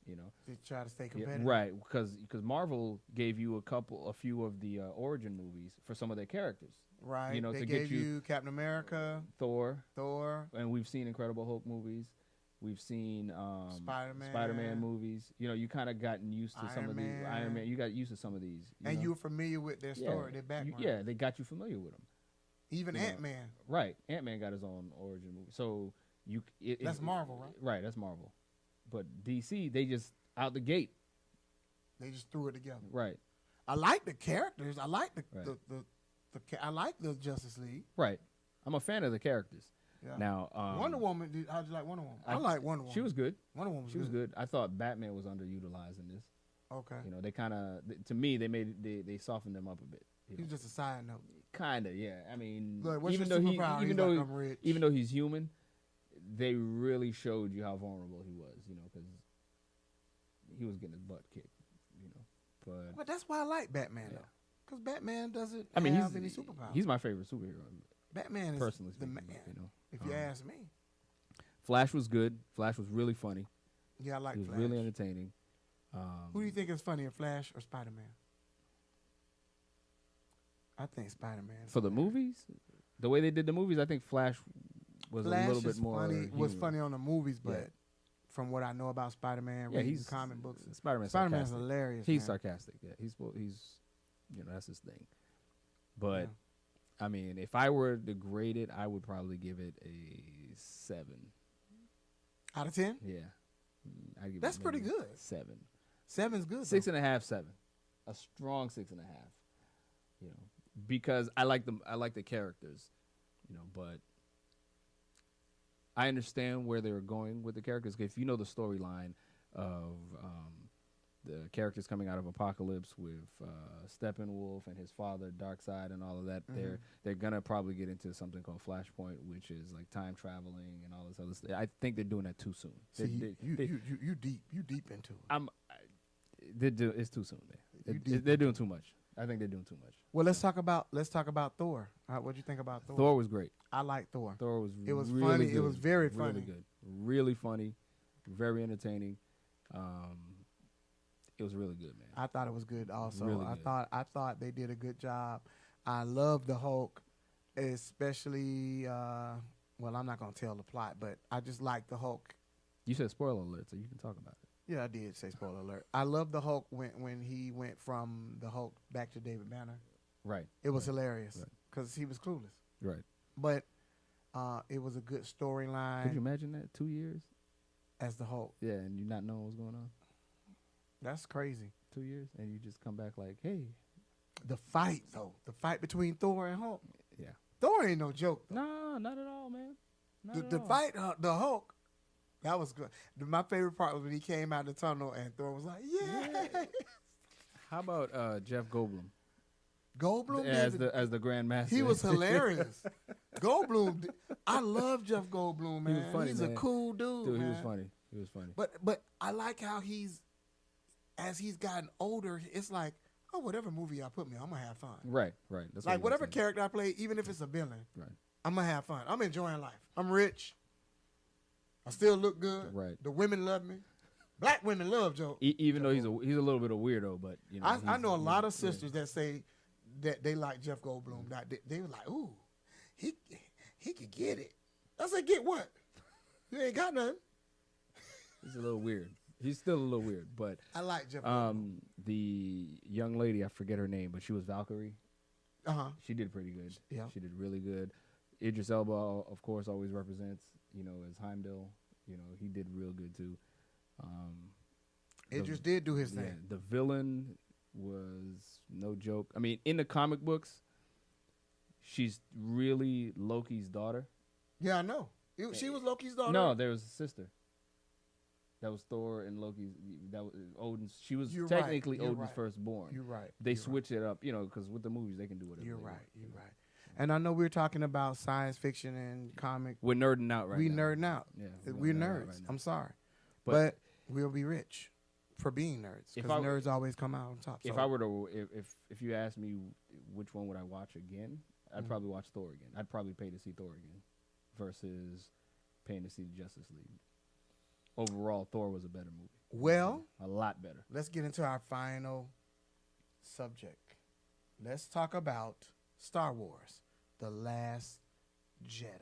You know, To try to stay yeah, competitive. right? Because Marvel gave you a few of the origin movies for some of their characters. Right. You know, they to gave get you you Captain America, Thor, Thor, and we've seen Incredible Hulk movies. We've seen Spider-Man. Spider-Man movies. You know, you kind of gotten used to some of these. Iron Iron Man. Man. You got used to some of these. and know? you were familiar with their story, their background. Yeah, they got you familiar with them. Even you know. Ant-Man. Right. Ant-Man got his own origin movie. So That's Marvel, right? Right, that's Marvel. But DC, they just out the gate. They just threw it together. Right. I like the characters. I like Right. I like the Justice League. Right. I'm a fan of the characters. Yeah. Now, Wonder Woman. How'd you like Wonder Woman? I like Wonder Woman. She was good. Wonder Woman was She was good. I thought Batman was underutilized in this. Okay. You know, they kind of, to me, they softened them up a bit. You He's know? just a side note. Kind of, yeah. I mean, Look, what's even your though superpower? even He's though like, I'm rich. even though he's human, they really showed you how vulnerable he was. You know, because he was getting his butt kicked. You know, But that's why I like Batman, Yeah. though. Because Batman doesn't I mean, have any superpowers. he's my favorite superhero. Batman is personally the speaking, man, you know. if you ask me. Flash was good. Flash was really funny. Yeah, I like He was Flash. really entertaining. Who do you think is funnier, Flash or Spider-Man? I think Spider-Man. For the movies, the way they did the movies, I think Flash was Flash a little bit is more. funny. Was humorous. funny on the movies, but Yeah. from what I know about Spider-Man, Yeah, reading he's comic books, Spider-Man's Spider-Man's sarcastic. hilarious. He's man. sarcastic. Yeah, he's you know, that's his thing. But I mean, if I were to grade it, I would probably give it a 7. Out of 10, Yeah, I'd give that's it pretty maybe good. 7, 7's good. 6.5, 7, a strong 6.5. You know, because I like them. I like the characters, you know. But I understand where they were going with the characters. If you know the storyline of the characters coming out of Apocalypse with Steppenwolf and his father Darkseid and all of that, they're gonna probably get into something called Flashpoint, which is like time traveling and all this other stuff. I think they're doing that too soon. See, you deep into it. It's too soon. They're doing too much. I think they're doing too much. Well, let's talk about Thor. What'd you think about Thor? Thor was great. I like Thor. Thor was It was really funny. good. It was very funny. Really good. Really funny. Very entertaining. It was really good, man. I thought it was good also. Really I good. thought they did a good job. I love the Hulk, especially well, I'm not gonna tell the plot, but I just like the Hulk. You said spoiler alert, so you can talk about it. Yeah, I did say spoiler alert. I love the Hulk when he went from the Hulk back to David Banner. Right. It was hilarious Right. because he was clueless. Right. But it was a good Could you storyline imagine that? 2 years? as the Hulk. Yeah, and you not knowing what's going on? That's crazy. 2 years? And you just come back like, hey. The fight though, the fight between Thor and Hulk. Yeah. Thor ain't no joke. No, not at all, man. Not The at all. fight, the Hulk, that was good. My favorite part was when he came out the tunnel and Thor was like, "Yeah." How about Jeff Goldblum Goldblum as the Grand Master? he was hilarious. Goldblum, I love Jeff Goldblum, man. He was funny, He's man. a cool dude, Dude, man. he was funny. He was funny. But I like how as he's gotten older, it's like, oh, whatever movie y'all put me, I'm gonna have fun. Right. That's Like what whatever he was character I play, even if it's a villain, saying. Right. I'm gonna have fun. I'm enjoying life. I'm rich. I still look good. Right. The women love me. Black women love Joe. Even though he's a little bit of weirdo, but you know. I know a lot of yeah. sisters that say that they like Jeff Goldblum. That they were like, ooh, he could get it. I said, get what? You ain't got nothing. He's a little weird. He's still a little weird, but I like Jeff Goldblum. the young lady, I forget her name, but she was Valkyrie. She did pretty good. Yeah. She did really good. Idris Elba, of course, always represents, you know, as Heimdall. You know, he did real good too. Idris did do his Yeah, thing. the villain was no joke. I mean, in the comic books, she's really Loki's daughter. Yeah, I know. She was Loki's daughter. No, there was a sister. That was Thor and Loki's. That was Odin's. She was You're technically right. You're Odin's right. firstborn. You're right. They You're switch it up, you know, because with the movies they can do whatever. You're they right. want. You're right. And I know we're talking about science fiction and comic. We're nerding out right we now. nerding out. Yeah, We're nerding out nerds. right now. I'm sorry, But- but we'll be rich for being nerds If because I- nerds always come out on top. If So, I were to, if you asked me which one would I watch again, I'd probably watch Thor again. I'd probably pay to see Thor again, versus paying to see Justice League. Overall, Thor was a better movie. well, A lot better. let's get into our final subject. Let's talk about Star Wars: The Last Jedi.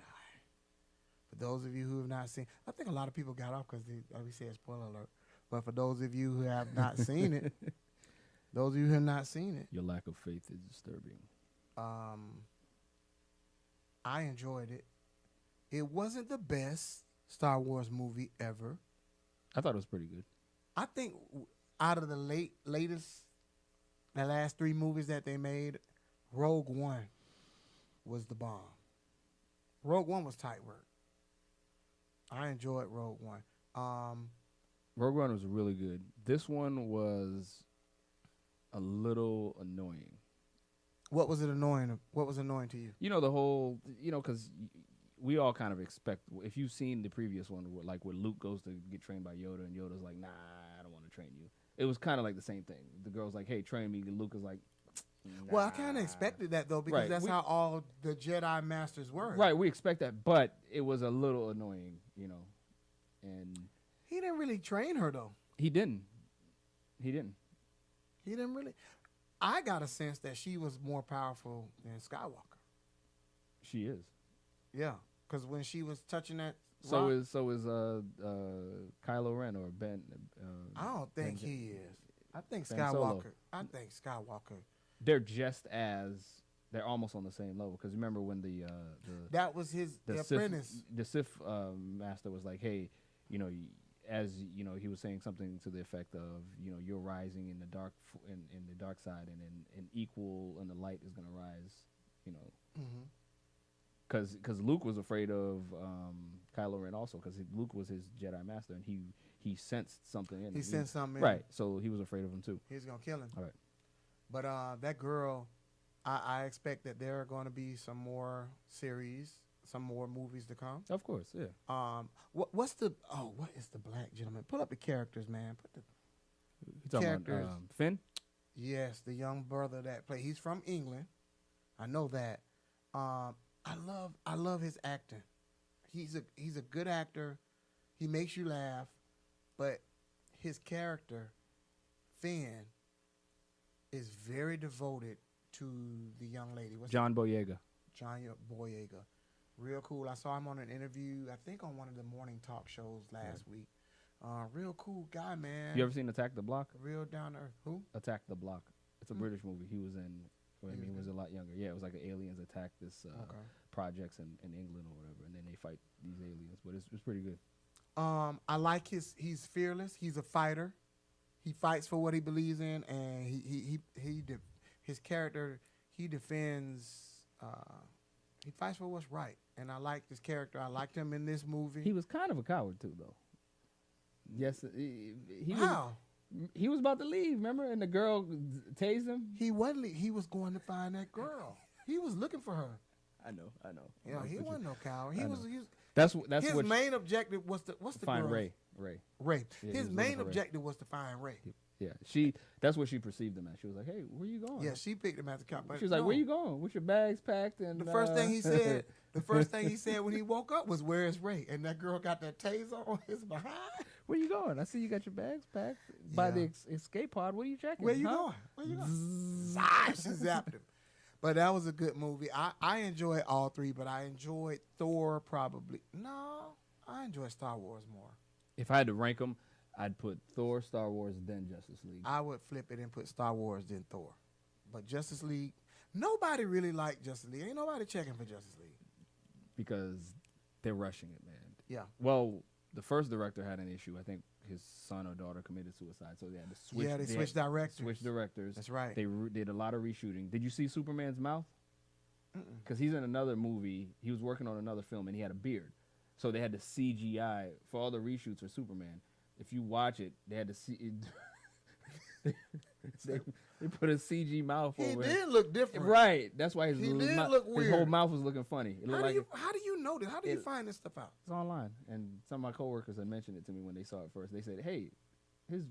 For those of you who have not seen, I think a lot of people got off because we said spoiler alert. But for those of you who have not seen it, Your lack of faith is disturbing. I enjoyed it. It wasn't the best Star Wars movie ever. I thought it was pretty good. I think out of the last 3 movies that they made, Rogue One was the bomb. Rogue One was tight work. I enjoyed Rogue One. Rogue One was really good. This one was a little annoying. What was annoying to you? You know, the whole, you know, because we all kind of expect, if you've seen the previous one, like where Luke goes to get trained by Yoda and Yoda's like, nah, I don't want to train you. It was kind of like the same thing. The girl's like, hey, train me. And Luke is like, nah. Well, I kind of expected that, though, because Right. that's how all the Jedi Masters were. Right, we expect that, but it was a little annoying, you know. And He didn't really train her, though. he didn't. He didn't really. I got a sense that she was more powerful than Skywalker. She is. Yeah, because when she was touching that So rock, is Kylo Ren or Ben. I don't think Ben- he is. I think Ben Solo. Skywalker. I think Skywalker. They're just as, they're almost on the same level. Because remember when the That was his the apprentice. Sith master was like, hey, you know, as you know, he was saying something to the effect of, you know, you're rising in the dark in the dark side, and then an equal in the light is gonna rise, you know. Because Luke was afraid of Kylo Ren also, because Luke was his Jedi master, and he sensed something in him. He sensed something in right. him. So he was afraid of him too. He was gonna kill him. All right. But that girl, I expect that there are going to be some more series, some more movies to come. Of course, yeah. What is the black gentleman? Pull up the characters, man. Put the You talking characters. about Finn? Yes, the young brother that played. He's from England. I know that. I love his acting. He's a good actor. He makes you laugh, but his character, Finn, is very devoted to the young lady. John Boyega. John Boyega. Real cool. I saw him on an interview, I think on one of the morning talk shows last week. Real cool guy, man. You ever seen Attack the Block? Real down to earth. Who? Attack the Block. It's a British movie. He was in. When he was a lot younger. Yeah, it was like aliens attack this projects in England or whatever, and then they fight these aliens. But it's pretty good. I like he's fearless. He's a fighter. He fights for what he believes in, and his character, he defends. He fights for what's right, and I like this character. I liked him in this movie. He was kind of a coward too, though. Yes, he How? He was about to leave, remember? And the girl tased him. He wasn't. He was going to find that girl. He was looking for her. I know. Yeah, he wasn't no coward. He was. That's his what main objective was to find girl? Ray. Ray. Yeah, His main objective was to find Ray. Yeah, that's what she perceived him as. She was like, "Hey, where you going?" Yeah, she picked him at the cop. She was like, "Where you going? With your bags packed?" And the first thing he said, when he woke up was, "Where is Ray?" And that girl got that taser on his behind. Where you going? I see you got your bags packed by the escape pod. What are you checking? Where you going? She zapped him. But that was a good movie. I enjoyed all three, but I enjoyed Thor probably. No, I enjoy Star Wars more. If I had to rank them, I'd put Thor, Star Wars, then Justice League. I would flip it and put Star Wars, then Thor. But Justice League, nobody really liked Justice League. Ain't nobody checking for Justice League. Because they're rushing it, man. Yeah. Well, the first director had an issue. I think his son or daughter committed suicide, so they had to switch. Yeah, they switched directors. Switch directors. That's right. They did a lot of reshooting. Did you see Superman's mouth? Because he's in another movie. He was working on another film, and he had a beard. So they had to CGI for all the reshoots for Superman. If you watch it, they had to see. They put a CG mouth over it. He did look different. Right. That's why his look weird. His whole mouth was looking funny. It How looked do you know this? How do you find this stuff out? It's online, and some of my coworkers had mentioned it to me when they saw it first. They said, "Hey, his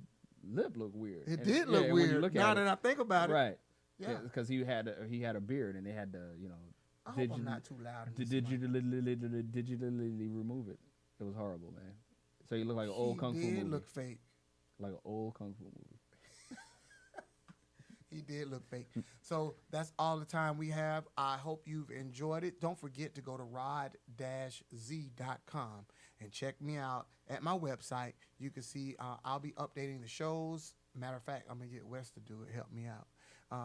lip looked weird." It did look weird. Now that I think about it, right? Yeah, because he had a beard, and they had to, I hope I'm not too loud. digitally remove it. It was horrible, man. So he looked like an old kung fu movie. He did look fake. Like an old kung fu movie. He did look fake. So that's all the time we have. I hope you've enjoyed it. Don't forget to go to rod-z.com and check me out at my website. You can see I'll be updating the shows. Matter of fact, I'm going to get Wes to do it. Help me out.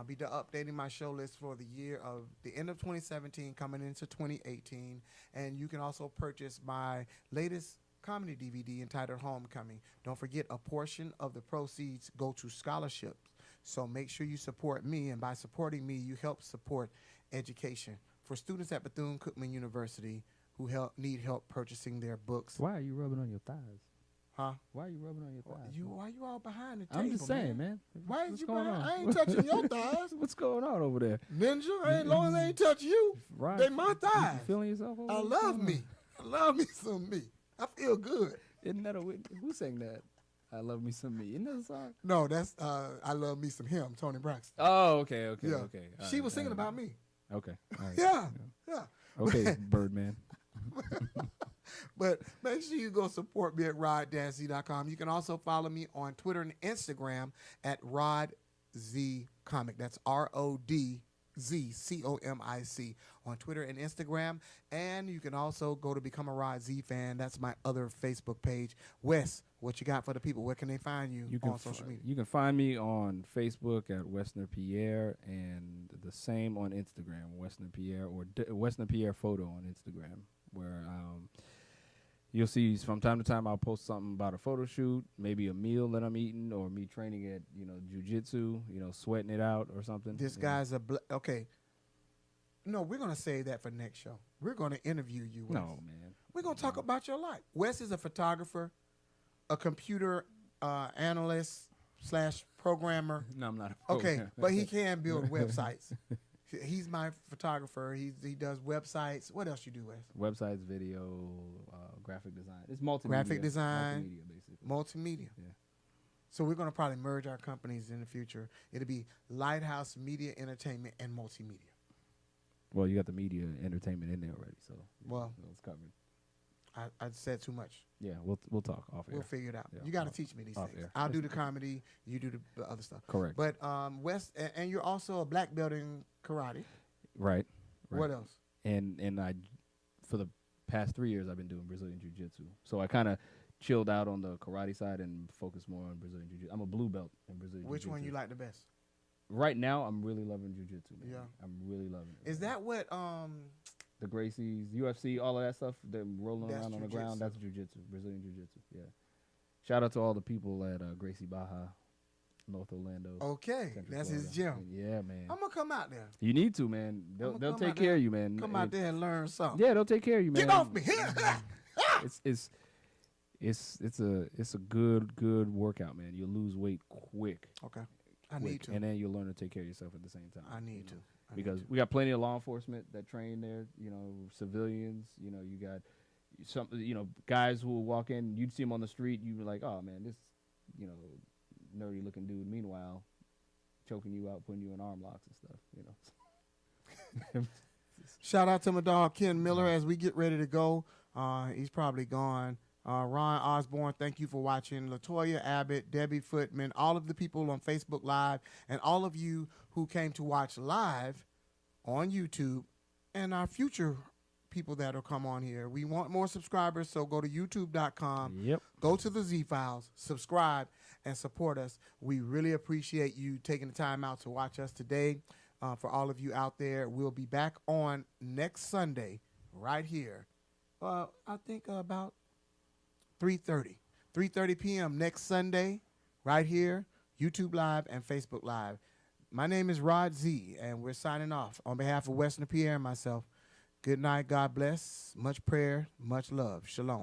Be updating my show list for the year of the end of 2017 coming into 2018. And you can also purchase my latest comedy DVD entitled Homecoming. Don't forget, a portion of the proceeds go to scholarships. So make sure you support me, and by supporting me, you help support education for students at Bethune-Cookman University who need help purchasing their books. Why are you rubbing on your thighs? Huh? Why are you rubbing on your thighs? Why you all behind the table? I'm just saying, man. Why What's you going behind? on? I ain't touching your thighs. What's going on over there? Ninja, as long as they ain't touch you, Right. they my thighs. You feeling yourself over I there? love me. I love me some me. I feel good. Isn't that who sang that? I love me some me. Isn't that a song? No, that's I love me some him, Tony Braxton. Oh, okay. Yeah. All she right, was singing all right. about me. Okay. All right. Yeah. Okay, Birdman. But make sure you go support me at rod-z.com. You can also follow me on Twitter and Instagram at RodZComic. That's RODZCOMIC on Twitter and Instagram. And you can also go to Become a Rod Z Fan. That's my other Facebook page. Wes, what you got for the people? Where can they find you on social media? You can find me on Facebook at Wesner Pierre, and the same on Instagram, Wesner Pierre, or Wesner Pierre Photo on Instagram, where You'll see from time to time I'll post something about a photo shoot, maybe a meal that I'm eating, or me training at, jiu-jitsu, sweating it out or something. This guy's okay. No, we're going to save that for next show. We're going to interview you, Wes. No, man. We're going to talk about your life. Wes is a photographer, a computer analyst / programmer. No, I'm not a Okay, programmer. but he can build websites. He's my photographer. He does websites. What else you do, Wes? Websites, video, graphic design. It's multimedia. Graphic design. Multimedia, basically. Multimedia. Yeah. So we're going to probably merge our companies in the future. It'll be Lighthouse Media Entertainment and Multimedia. Well, you got the media entertainment in there already, so Well, it's covered. I said too much. Yeah, we'll talk off air. We'll figure it out. Yeah, You got to off- teach me these off things. air. I'll do the comedy. You do the other stuff. Correct. But Wes, and you're also a black belt in karate. Right. What else? And I, for the past 3 years, I've been doing Brazilian Jiu-Jitsu. So I kind of chilled out on the karate side and focused more on Brazilian Jiu-Jitsu. I'm a blue belt in Brazilian Which Jiu-Jitsu. one you like the best? Right now, I'm really loving Jiu-Jitsu, man. Yeah. I'm really loving it. Is man. that what The Gracies, UFC, all of that stuff, they're rolling That's around on the jiu-jitsu. ground. That's Jiu-Jitsu, Brazilian Jiu-Jitsu, yeah. Shout out to all the people at Gracie Baja, North Orlando. Okay, Central that's his Florida. gym. Yeah, man. I'm gonna come out there. You need to, man. They'll come take out care there- of you, man. Come out there and learn something. Yeah, they'll take care of you, man. Get off me! It's a good workout, man. You'll lose weight quick. Okay, I quick, need to. and then you'll learn to take care of yourself at the same time. I need to. Because we got plenty of law enforcement that train there. Civilians. You got some. Guys who will walk in. You'd see them on the street. You'd be like, oh man, this, nerdy looking dude. Meanwhile, choking you out, putting you in arm locks and stuff. Shout out to my dog Ken Miller as we get ready to go. He's probably gone. Ron Osborne, thank you for watching. Latoya Abbott, Debbie Footman, all of the people on Facebook Live, and all of you who came to watch live on YouTube, and our future people that will come on here. We want more subscribers, so go to youtube.com. Yep. Go to the Z Files, subscribe, and support us. We really appreciate you taking the time out to watch us today. For all of you out there, we'll be back on next Sunday right here. I think about 3:30 p.m. next Sunday right here, YouTube Live and Facebook Live. My name is Rod Z, and we're signing off on behalf of Wesner, Pierre, and myself. Good night. God bless. Much prayer, much love. Shalom.